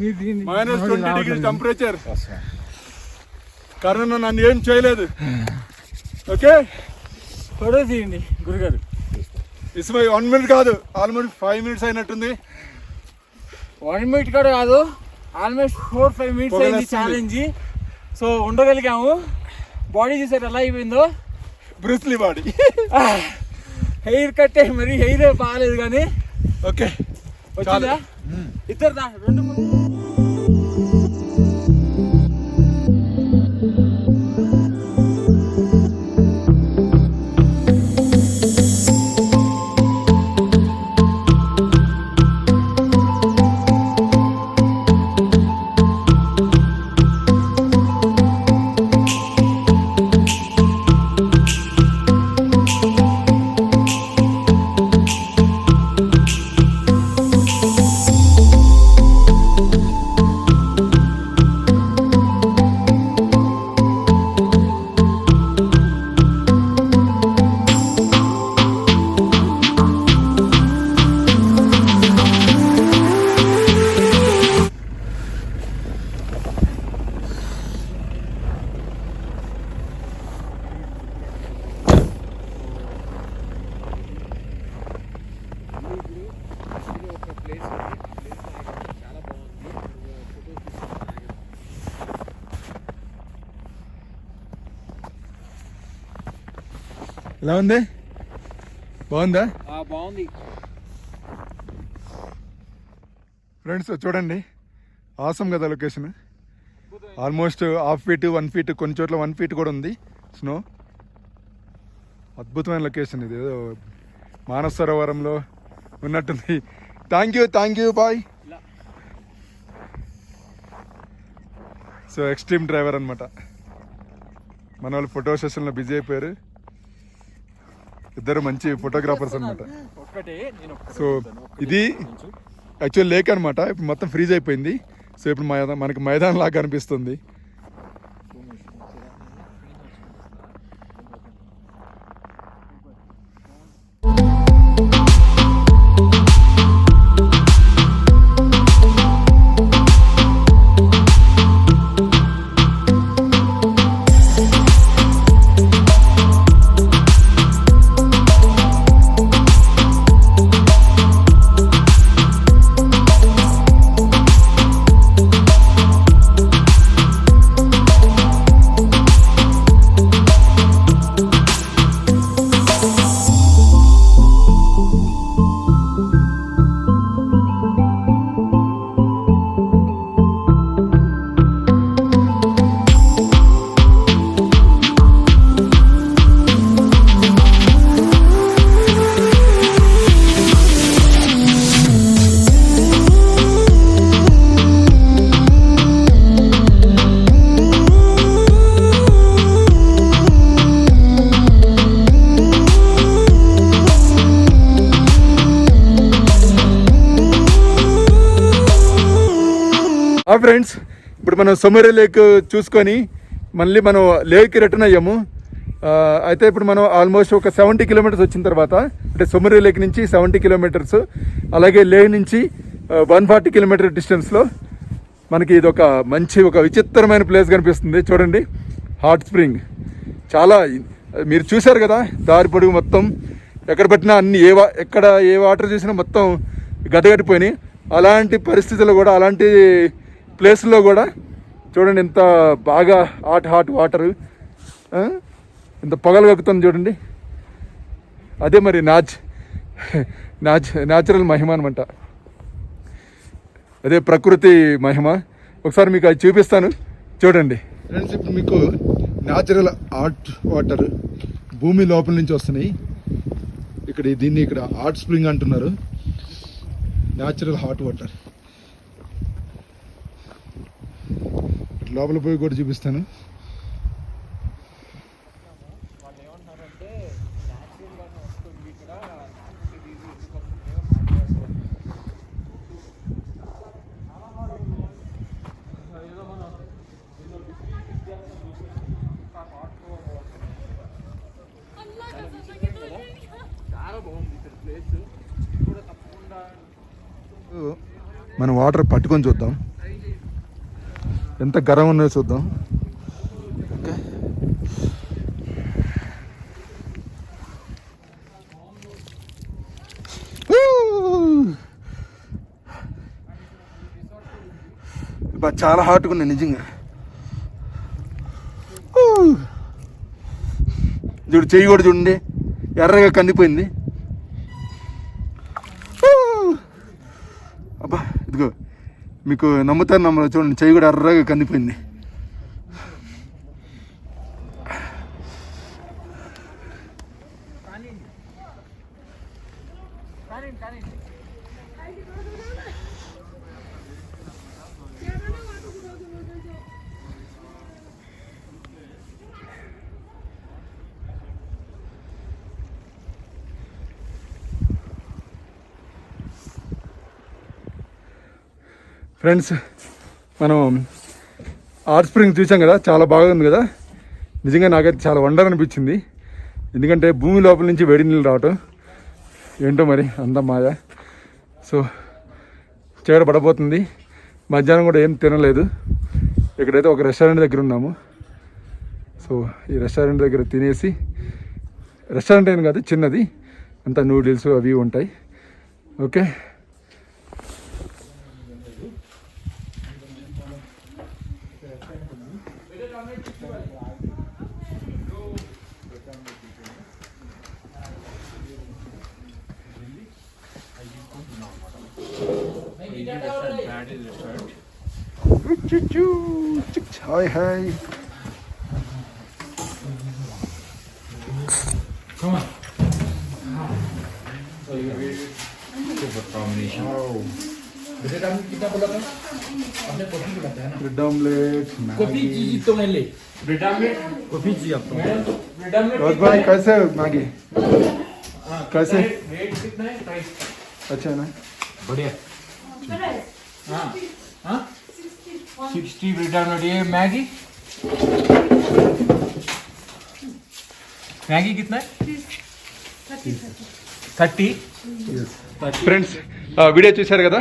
-20 temperature. Corona నన్ను ఏం చేయలేదు. ఓకే ఫోటో తీయండి గురుగారు. ఇట్స్ మై 1 minute కాదు, ఆల్మోస్ట్ 5 minutes అయినట్టుంది. 1 minute కూడా కాదు, ఆల్మోస్ట్ 4-5 minutes అయింది ఛాలెంజ్. సో ఉండగలిగాము. బాడీ చూసారు ఎలా అయిపోయిందో, బ్రూస్లీ బాడీ. హెయిర్ కట్ మరి హెయిర్ బాగాలేదు కానీ ఓకే వచ్చిందా? ఇద్దరు 2 ఎలా ఉంది? బాగుందా? బాగుంది ఫ్రెండ్స్. చూడండి, ఆసం కదా లొకేషన్. ఆల్మోస్ట్ 1/2 feet 1 feet, కొన్ని చోట్ల 1 feet కూడా ఉంది స్నో. అద్భుతమైన లొకేషన్ ఇది, ఏదో మానస సరోవరంలో ఉన్నట్టుంది. Thank you boy. So extreme driver అనమాట మన వాళ్ళు. ఫోటో సెషన్లో బిజీ అయిపోయారు. ఇద్దరు మంచి ఫోటోగ్రాఫర్స్ అనమాట. సో ఇది యాక్చువల్ లేక్ అనమాట. ఇప్పుడు మొత్తం ఫ్రీజ్ అయిపోయింది. సో ఇప్పుడు మనకి మైదానం లాగా అనిపిస్తుంది. ఫ్రెండ్స్, ఇప్పుడు మనం సొమరి లేక్ చూసుకొని మళ్ళీ మనం లేక్కి రిటర్న్ అయ్యాము. అయితే ఇప్పుడు మనం ఆల్మోస్ట్ ఒక 70 kilometers వచ్చిన తర్వాత, అంటే సొమరి లేక్ నుంచి 70 kilometers, అలాగే లేక్ నుంచి 140 kilometer డిస్టెన్స్లో మనకి ఇది ఒక మంచి ఒక విచిత్రమైన ప్లేస్ కనిపిస్తుంది. చూడండి, హాట్ స్ప్రింగ్. చాలా మీరు చూశారు కదా, దారి పొడుగు మొత్తం ఎక్కడ పట్టినా అన్ని ఎక్కడ ఏ వాటర్ చూసినా మొత్తం గడ్డగట్టిపోయినాయి. అలాంటి పరిస్థితుల్లో కూడా, అలాంటి ప్లేస్లో కూడా చూడండి ఎంత బాగా హాట్ వాటరు, ఎంత పొగలు కక్కుతుంది చూడండి. అదే మరి న్యాచురల్ మహిమ అనమాట. అదే ప్రకృతి మహిమ. ఒకసారి మీకు అది చూపిస్తాను, చూడండి ఫ్రెండ్స్. ఇప్పుడు మీకు న్యాచురల్ హాట్ వాటర్ భూమి లోపల నుంచి వస్తున్నాయి. దీన్ని ఇక్కడ హాట్ స్ప్రింగ్ అంటున్నారు. Natural hot water. లోపల పోయి కూడా చూపిస్తాను. మనం వాటర్ పట్టుకొని చూద్దాం. ఎంత గరం ఉన్నాయో చూద్దాం. ఓకే, చాలా హాట్గా ఉన్నాయి నిజంగా. చూడు చెయ్యి కూడా చూడండి ఎర్రగా కందిపోయింది. అబ్బా ఇదిగో మీకు నమ్ముతారు నమ్మరు చూడండి, చెయ్యి కూడా ఎర్రగా కందిపోయింది. ఫ్రెండ్స్, మనం హాట్ స్ప్రింగ్ చూసాం కదా, చాలా బాగుంది కదా. నిజంగా నాకైతే చాలా వండర్ అనిపించింది. ఎందుకంటే భూమి లోపల నుంచి వేడి నీళ్ళు రావటం ఏంటో మరి అంత మాయ. సో చీకటి పడబోతుంది. మధ్యాహ్నం కూడా ఏం తినలేదు. ఇక్కడైతే ఒక రెస్టారెంట్ దగ్గర ఉన్నాము. సో ఈ రెస్టారెంట్ దగ్గర తినేసి, రెస్టారెంట్ ఏం కాదు చిన్నది, అంతా నూడిల్స్ అవి ఉంటాయి. Okay, hi hi. Come on. So you will super combination. Bread omelette कितना बोला था आपने? कॉफी बोला था ना? ब्रेड आमलेट, कॉफी जी तो मैं ले ब्रेड आमलेट कॉफी जी आप तो ब्रेड आमलेट रोज भाई कैसे मैगी कैसे रेट कितना है प्राइस? अच्छा है ना, बढ़िया. हाँ हाँ 60 ब्रेड आमलेट. ये मैगी मैगी कितना है? 30. ఫ్రెండ్స్ వీడియో చూశారు కదా.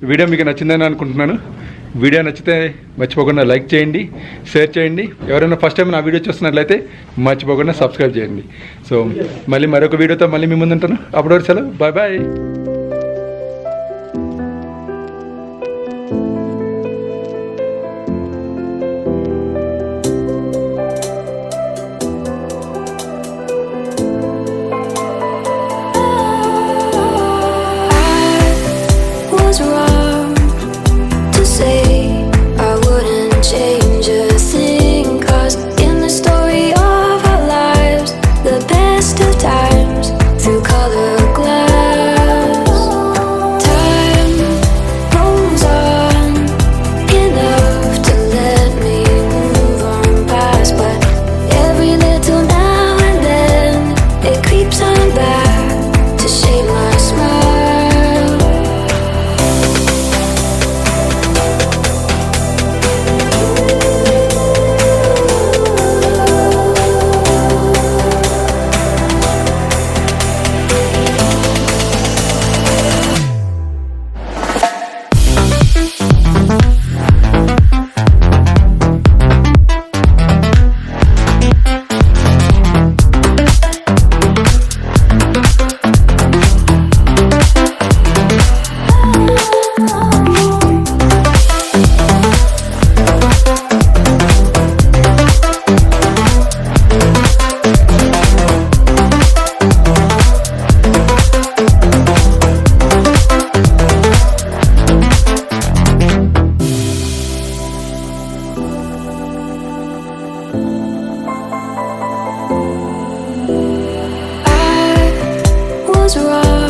వీడియో మీకు నచ్చిందని అనుకుంటున్నాను. వీడియో నచ్చితే మర్చిపోకుండా లైక్ చేయండి, షేర్ చేయండి. ఎవరైనా ఫస్ట్ టైం నా వీడియో చూస్తున్నట్లయితే మర్చిపోకుండా సబ్స్క్రైబ్ చేయండి. సో మళ్ళీ మరొక వీడియోతో మళ్ళీ మీ ముందు ఉంటాను. అప్పటి వరకు సెలవు, బాయ్ బాయ్. was wrong.